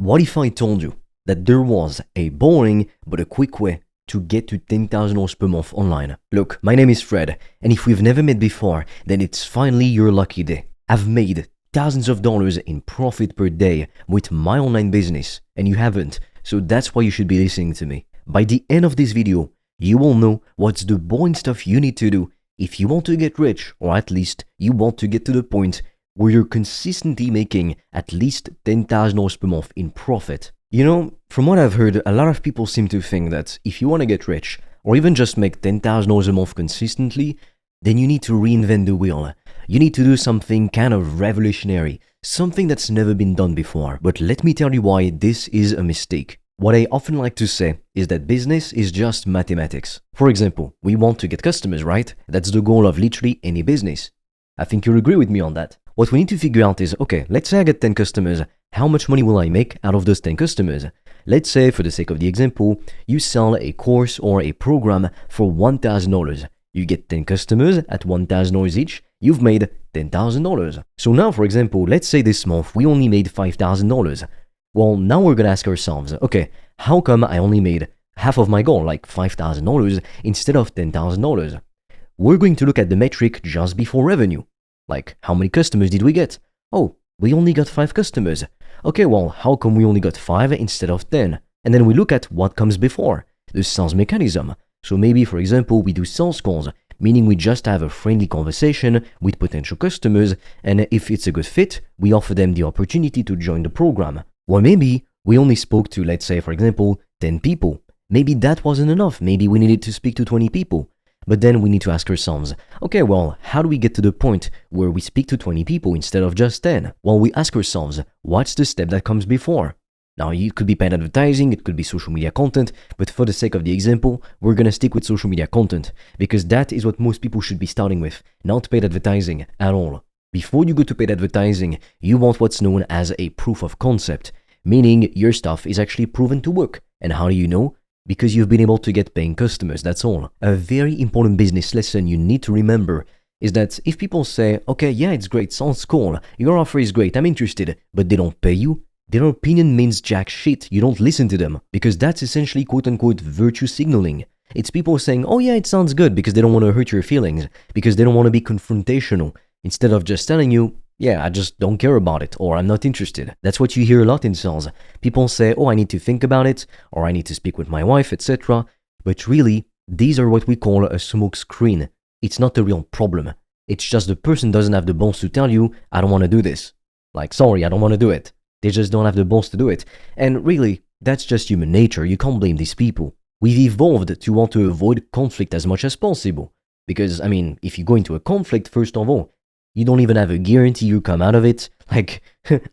What if I told you that there was a boring but a quick way to get to $10,000 per month online? Look, my name is Fred, and if we've never met before, then it's finally your lucky day. I've made thousands of dollars in profit per day with my online business, and you haven't, so that's why you should be listening to me. By the end of this video, you will know what's the boring stuff you need to do if you want to get rich, or at least you want to get to the point where you're consistently making at least $10,000 per month in profit. You know, from what I've heard, a lot of people seem to think that if you want to get rich, or even just make $10,000 a month consistently, then you need to reinvent the wheel. You need to do something kind of revolutionary, something that's never been done before. But let me tell you why this is a mistake. What I often like to say is that business is just mathematics. For example, we want to get customers, right? That's the goal of literally any business. I think you'll agree with me on that. What we need to figure out is, okay, let's say I get 10 customers. How much money will I make out of those 10 customers? Let's say, for the sake of the example, you sell a course or a program for $1,000. You get 10 customers at $1,000 each. You've made $10,000. So now, for example, let's say this month we only made $5,000. Well, now we're going to ask ourselves, okay, how come I only made half of my goal, like $5,000 instead of $10,000? We're going to look at the metric just before revenue. Like, how many customers did we get? Oh, we only got 5 customers. Okay, well, how come we only got 5 instead of 10? And then we look at what comes before, the sales mechanism. So maybe, for example, we do sales calls, meaning we just have a friendly conversation with potential customers, and if it's a good fit, we offer them the opportunity to join the program. Or maybe we only spoke to, let's say, for example, 10 people. Maybe that wasn't enough. Maybe we needed to speak to 20 people. But then we need to ask ourselves, okay, well, how do we get to the point where we speak to 20 people instead of just 10? Well, we ask ourselves, what's the step that comes before? Now, it could be paid advertising, it could be social media content, but for the sake of the example, we're gonna stick with social media content, because that is what most people should be starting with, not paid advertising at all. Before you go to paid advertising, you want what's known as a proof of concept, meaning your stuff is actually proven to work. And how do you know? Because you've been able to get paying customers, that's all. A very important business lesson you need to remember is that if people say, okay, yeah, it's great, sounds cool, your offer is great, I'm interested, but they don't pay you, their opinion means jack shit. You don't listen to them, because that's essentially quote-unquote virtue signaling. It's people saying, oh yeah, it sounds good, because they don't want to hurt your feelings, because they don't want to be confrontational, instead of just telling you, yeah, I just don't care about it, or I'm not interested. That's what you hear a lot in sales. People say, oh, I need to think about it, or I need to speak with my wife, etc. But really, these are what we call a smoke screen. It's not a real problem. It's just the person doesn't have the balls to tell you, I don't want to do this. Like, sorry, I don't want to do it. They just don't have the balls to do it. And really, that's just human nature. You can't blame these people. We've evolved to want to avoid conflict as much as possible. Because, I mean, if you go into a conflict, first of all, you don't even have a guarantee you come out of it, like,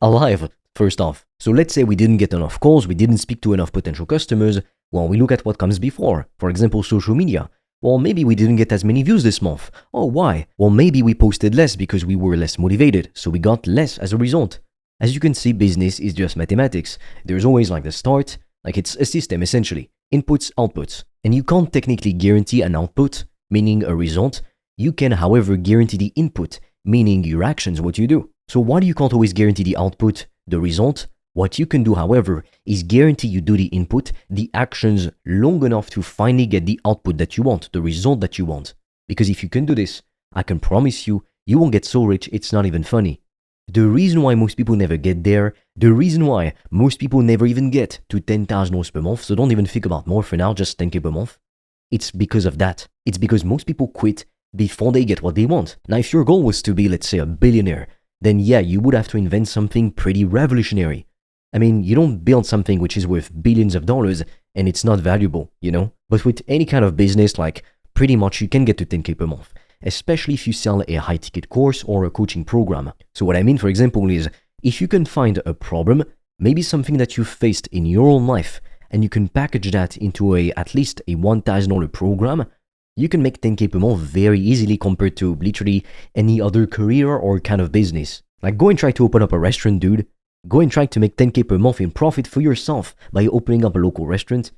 alive, first off. So let's say we didn't get enough calls, we didn't speak to enough potential customers. Well, we look at what comes before. For example, social media. Well, maybe we didn't get as many views this month. Oh, why? Well, maybe we posted less because we were less motivated, so we got less as a result. As you can see, business is just mathematics. There's always like the start, like it's a system essentially. Inputs, outputs. And you can't technically guarantee an output, meaning a result. You can, however, guarantee the input, meaning your actions, what you do. So while you can't always guarantee the output, the result, what you can do, however, is guarantee you do the input, the actions long enough to finally get the output that you want, the result that you want. Because if you can do this, I can promise you, you won't get so rich it's not even funny. The reason why most people never get there, the reason why most people never even get to $10,000 per month, so don't even think about more for now, just 10K per month, it's because of that. It's because most people quit before they get what they want. Now, if your goal was to be, let's say, a billionaire, then yeah, you would have to invent something pretty revolutionary. I mean, you don't build something which is worth billions of dollars and it's not valuable, you know? But with any kind of business, like, pretty much you can get to 10K per month, especially if you sell a high-ticket course or a coaching program. So what I mean, for example, is if you can find a problem, maybe something that you've faced in your own life, and you can package that into at least a $1,000 program, you can make 10K per month very easily compared to literally any other career or kind of business. Like, go and try to open up a restaurant, dude. Go and try to make 10K per month in profit for yourself by opening up a local restaurant.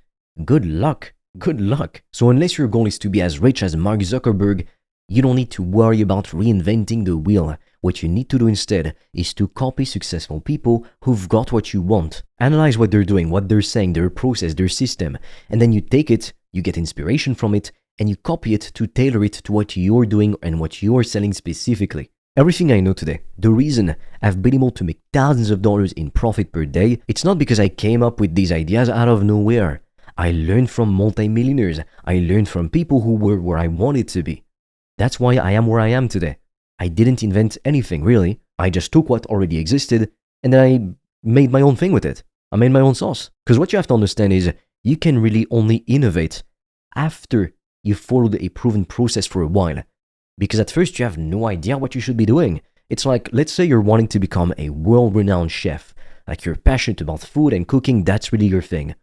Good luck. Good luck. So unless your goal is to be as rich as Mark Zuckerberg, You don't need to worry about reinventing the wheel. What you need to do instead is to copy successful people who've got what you want. Analyze what they're doing, what they're saying, their process, their system, and then you take it, you get inspiration from it, and you copy it to tailor it to what you're doing and what you're selling specifically. Everything I know today, the reason I've been able to make thousands of dollars in profit per day, it's not because I came up with these ideas out of nowhere. I learned from multimillionaires. I learned from people who were where I wanted to be. That's why I am where I am today. I didn't invent anything, really. I just took what already existed and then I made my own thing with it. I made my own sauce. Because what you have to understand is you can really only innovate after you followed a proven process for a while. Because at first you have no idea what you should be doing. It's like, let's say you're wanting to become a world-renowned chef. Like you're passionate about food and cooking, that's really your thing.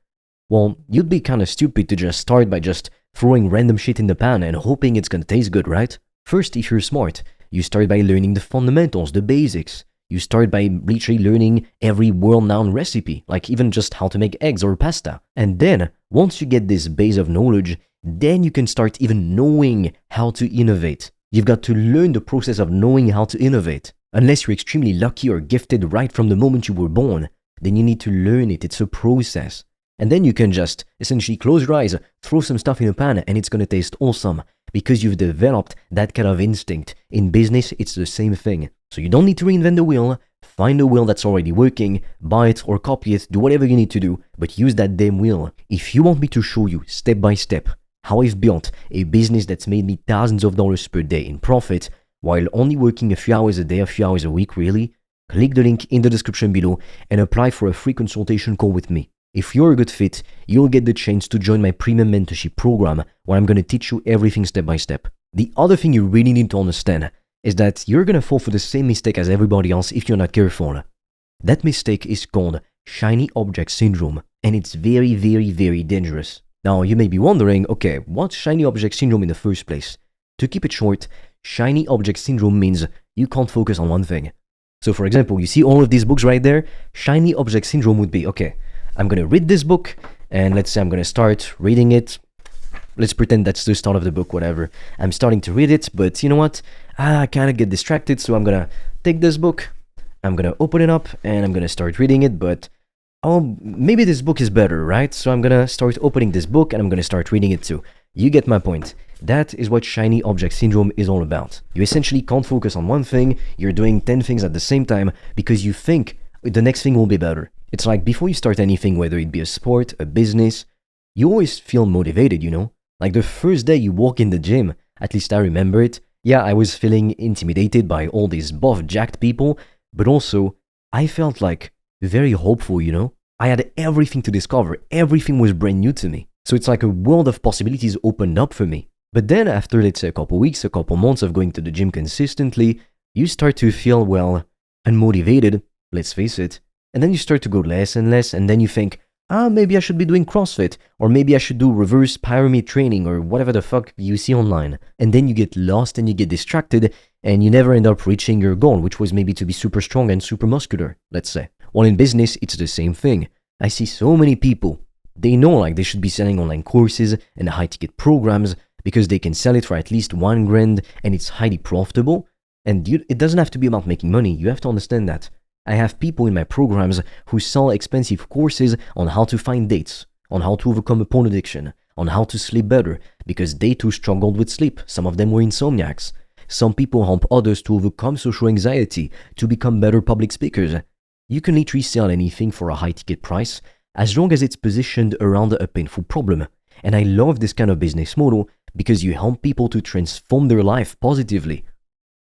Well, you'd be kind of stupid to just start by just throwing random shit in the pan and hoping it's gonna taste good, right? First, if you're smart, you start by learning the fundamentals, the basics. You start by literally learning every world-renowned recipe, like even just how to make eggs or pasta. And then, once you get this base of knowledge, then you can start even knowing how to innovate. You've got to learn the process of knowing how to innovate. Unless you're extremely lucky or gifted right from the moment you were born, then you need to learn it. It's a process. And then you can just essentially close your eyes, throw some stuff in a pan, and it's gonna taste awesome because you've developed that kind of instinct. In business, it's the same thing. So you don't need to reinvent the wheel. Find a wheel that's already working, buy it or copy it, do whatever you need to do, but use that damn wheel. If you want me to show you step by step how I've built a business that's made me thousands of dollars per day in profit while only working a few hours a day, a few hours a week really, click the link in the description below and apply for a free consultation call with me. If you're a good fit, you'll get the chance to join my premium mentorship program where I'm going to teach you everything step by step. The other thing you really need to understand is that you're going to fall for the same mistake as everybody else if you're not careful. That mistake is called shiny object syndrome, and it's very, very, very dangerous. Now, you may be wondering, okay, what's shiny object syndrome in the first place? To keep it short, shiny object syndrome means you can't focus on one thing. So for example, you see all of these books right there? Shiny object syndrome would be, okay, I'm going to read this book, and let's say I'm going to start reading it. Let's pretend that's the start of the book, whatever. I'm starting to read it, but you know what? I kind of get distracted, so I'm going to take this book, I'm going to open it up, and I'm going to start reading it, but oh, maybe this book is better, right? So I'm going to start opening this book, and I'm going to start reading it too. You get my point. That is what shiny object syndrome is all about. You essentially can't focus on one thing, you're doing 10 things at the same time because you think the next thing will be better. It's like before you start anything, whether it be a sport, a business, you always feel motivated, you know? Like the first day you walk in the gym, at least I remember it, yeah, I was feeling intimidated by all these buff, jacked people, but also I felt like very hopeful, you know? I had everything to discover, everything was brand new to me. So it's like a world of possibilities opened up for me. But then after, let's say, a couple weeks, a couple months of going to the gym consistently, you start to feel, well, unmotivated, let's face it. And then you start to go less and less, and then you think, maybe I should be doing CrossFit, or maybe I should do reverse pyramid training, or whatever the fuck you see online. And then you get lost and you get distracted, and you never end up reaching your goal, which was maybe to be super strong and super muscular, let's say. Well, in business, it's the same thing. I see so many people, they know like they should be selling online courses and high-ticket programs because they can sell it for at least $1,000 and it's highly profitable. And it doesn't have to be about making money, you have to understand that. I have people in my programs who sell expensive courses on how to find dates, on how to overcome a porn addiction, on how to sleep better, because they too struggled with sleep. Some of them were insomniacs. Some people help others to overcome social anxiety, to become better public speakers. You can literally sell anything for a high ticket price, as long as it's positioned around a painful problem. And I love this kind of business model because you help people to transform their life positively.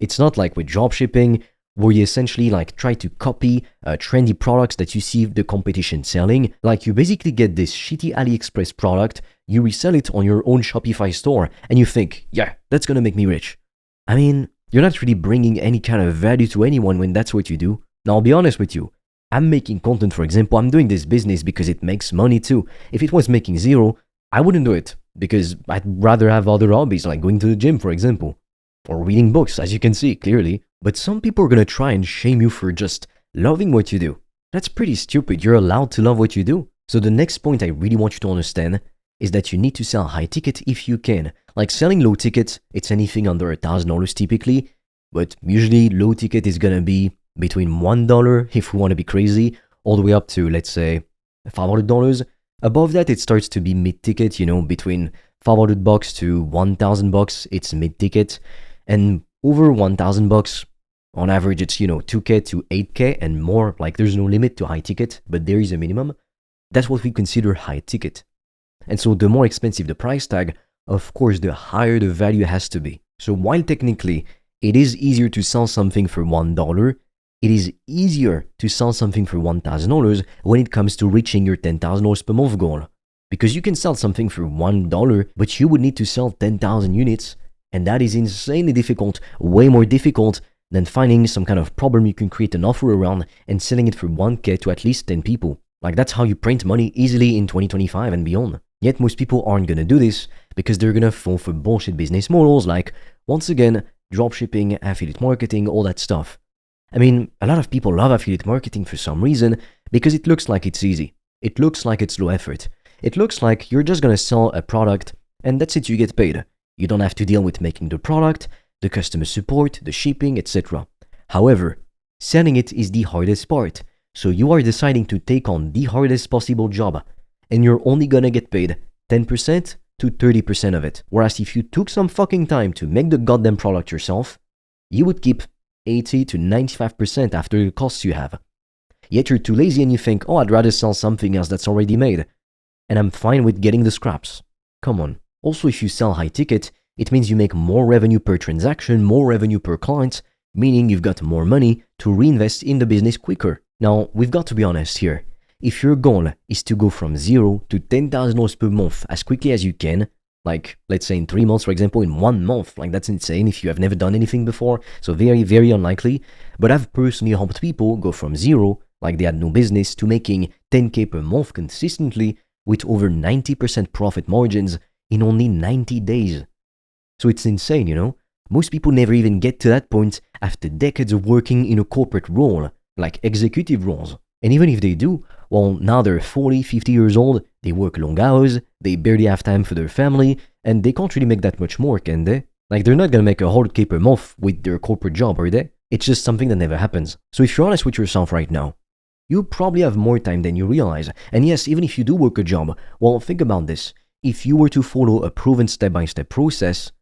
It's not like with dropshipping, where you essentially like try to copy trendy products that you see the competition selling. Like you basically get this shitty AliExpress product, you resell it on your own Shopify store, and you think, yeah, that's gonna make me rich. I mean, you're not really bringing any kind of value to anyone when that's what you do. Now, I'll be honest with you. I'm making content, for example. I'm doing this business because it makes money too. If it was making zero, I wouldn't do it because I'd rather have other hobbies like going to the gym, for example, or reading books, as you can see clearly. But some people are gonna try and shame you for just loving what you do. That's pretty stupid. You're allowed to love what you do. So the next point I really want you to understand is that you need to sell high ticket if you can. Like selling low ticket, it's anything under $1,000 typically, but usually low ticket is gonna be between $1 if we want to be crazy, all the way up to, let's say, $500. Above that, it starts to be mid ticket, between $500 to $1,000, it's mid ticket, and over $1,000, on average, it's 2K to 8K and more. Like there's no limit to high ticket, but there is a minimum. That's what we consider high ticket. And so the more expensive the price tag, of course, the higher the value has to be. So while technically it is easier to sell something for $1, it is easier to sell something for $1,000 when it comes to reaching your $10,000 per month goal. Because you can sell something for $1, but you would need to sell 10,000 units, and that is insanely difficult, way more difficult than finding some kind of problem you can create an offer around and selling it for 1K to at least 10 people. Like that's how you print money easily in 2025 and beyond. Yet most people aren't gonna do this because they're gonna fall for bullshit business models like, once again, dropshipping, affiliate marketing, all that stuff. I mean, a lot of people love affiliate marketing for some reason because it looks like it's easy. It looks like it's low effort. It looks like you're just gonna sell a product and that's it, you get paid. You don't have to deal with making the product, the customer support, the shipping, etc. However, selling it is the hardest part. So you are deciding to take on the hardest possible job and you're only gonna get paid 10% to 30% of it. Whereas if you took some fucking time to make the goddamn product yourself, you would keep 80 to 95% after the costs you have. Yet you're too lazy and you think, oh, I'd rather sell something else that's already made. And I'm fine with getting the scraps. Come on. Also, if you sell high ticket, it means you make more revenue per transaction, more revenue per client, meaning you've got more money to reinvest in the business quicker. Now, we've got to be honest here. If your goal is to go from $0 to $10,000 per month as quickly as you can, like let's say in 3 months, for example, in 1 month, like that's insane if you have never done anything before, so very, very unlikely. But I've personally helped people go from 0, like they had no business, to making 10K per month consistently with over 90% profit margins in only 90 days. So it's insane, Most people never even get to that point after decades of working in a corporate role, like executive roles. And even if they do, well, now they're 40, 50 years old, they work long hours, they barely have time for their family, and they can't really make that much more, can they? Like, they're not gonna make 100K per month with their corporate job, are they? It's just something that never happens. So if you're honest with yourself right now, you probably have more time than you realize. And yes, even if you do work a job, well, think about this. If you were to follow a proven step-by-step process,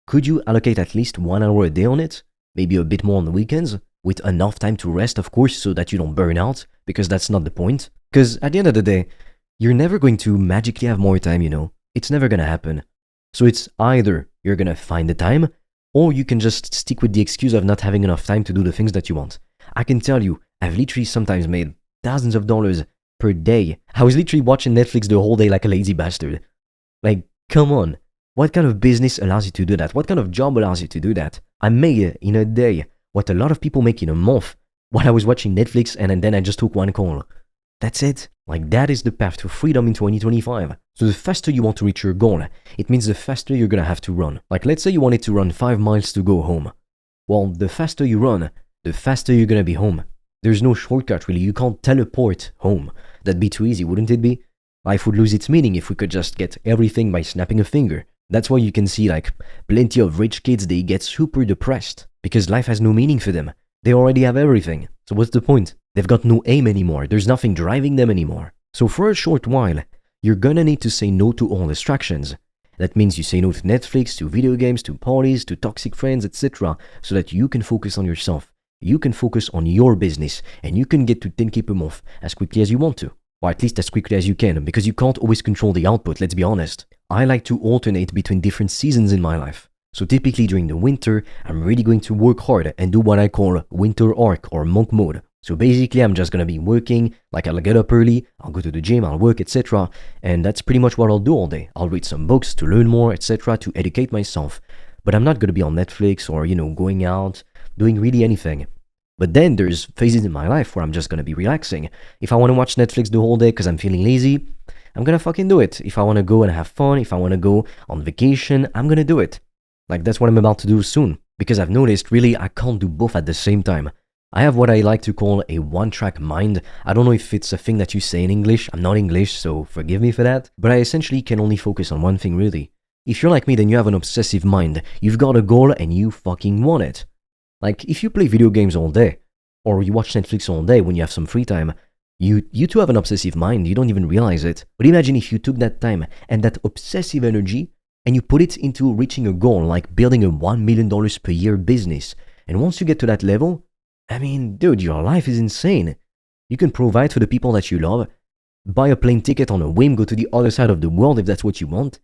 could you allocate at least 1 hour a day on it? Maybe a bit more on the weekends? With enough time to rest, of course, so that you don't burn out, because that's not the point. Because at the end of the day, you're never going to magically have more time, It's never gonna happen. So it's either you're gonna find the time, or you can just stick with the excuse of not having enough time to do the things that you want. I can tell you, I've literally sometimes made thousands of dollars per day. I was literally watching Netflix the whole day like a lazy bastard. Like, come on. What kind of business allows you to do that? What kind of job allows you to do that? I made in a day what a lot of people make in a month while I was watching Netflix and then I just took one call. That's it. Like, that is the path to freedom in 2025. So the faster you want to reach your goal, it means the faster you're gonna have to run. Like, let's say you wanted to run 5 miles to go home. Well, the faster you run, the faster you're gonna be home. There's no shortcut really. You can't teleport home. That'd be too easy, wouldn't it be? Life would lose its meaning if we could just get everything by snapping a finger. That's why you can see like plenty of rich kids, they get super depressed because life has no meaning for them. They already have everything. So what's the point? They've got no aim anymore. There's nothing driving them anymore. So for a short while, you're gonna need to say no to all distractions. That means you say no to Netflix, to video games, to parties, to toxic friends, etc. so that you can focus on yourself. You can focus on your business and you can get to 10K per month as quickly as you want to. Or at least as quickly as you can, because you can't always control the output, let's be honest. I like to alternate between different seasons in my life. So typically during the winter, I'm really going to work hard and do what I call winter arc or monk mode. So basically I'm just gonna be working, like I'll get up early, I'll go to the gym, I'll work, etc. And that's pretty much what I'll do all day. I'll read some books to learn more, etc. to educate myself. But I'm not gonna be on Netflix or, going out, doing really anything. But then there's phases in my life where I'm just gonna be relaxing. If I wanna watch Netflix the whole day because I'm feeling lazy, I'm gonna fucking do it. If I wanna go and have fun, if I wanna go on vacation, I'm gonna do it. Like, that's what I'm about to do soon. Because I've noticed, really, I can't do both at the same time. I have what I like to call a one-track mind. I don't know if it's a thing that you say in English. I'm not English, so forgive me for that. But I essentially can only focus on one thing, really. If you're like me, then you have an obsessive mind. You've got a goal and you fucking want it. Like, if you play video games all day, or you watch Netflix all day when you have some free time, you too have an obsessive mind. You don't even realize it. But imagine if you took that time and that obsessive energy and you put it into reaching a goal, like building a $1 million per year business. And once you get to that level, I mean, dude, your life is insane. You can provide for the people that you love, buy a plane ticket on a whim, go to the other side of the world if that's what you want.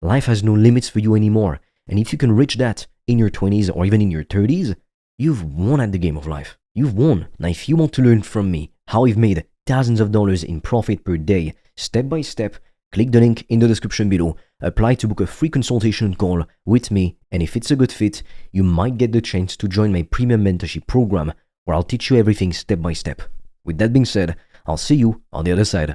Life has no limits for you anymore. And if you can reach that in your 20s or even in your 30s, you've won at the game of life. You've won. Now, if you want to learn from me how I've made thousands of dollars in profit per day, step by step, click the link in the description below, apply to book a free consultation call with me, and if it's a good fit, you might get the chance to join my premium mentorship program where I'll teach you everything step by step. With that being said, I'll see you on the other side.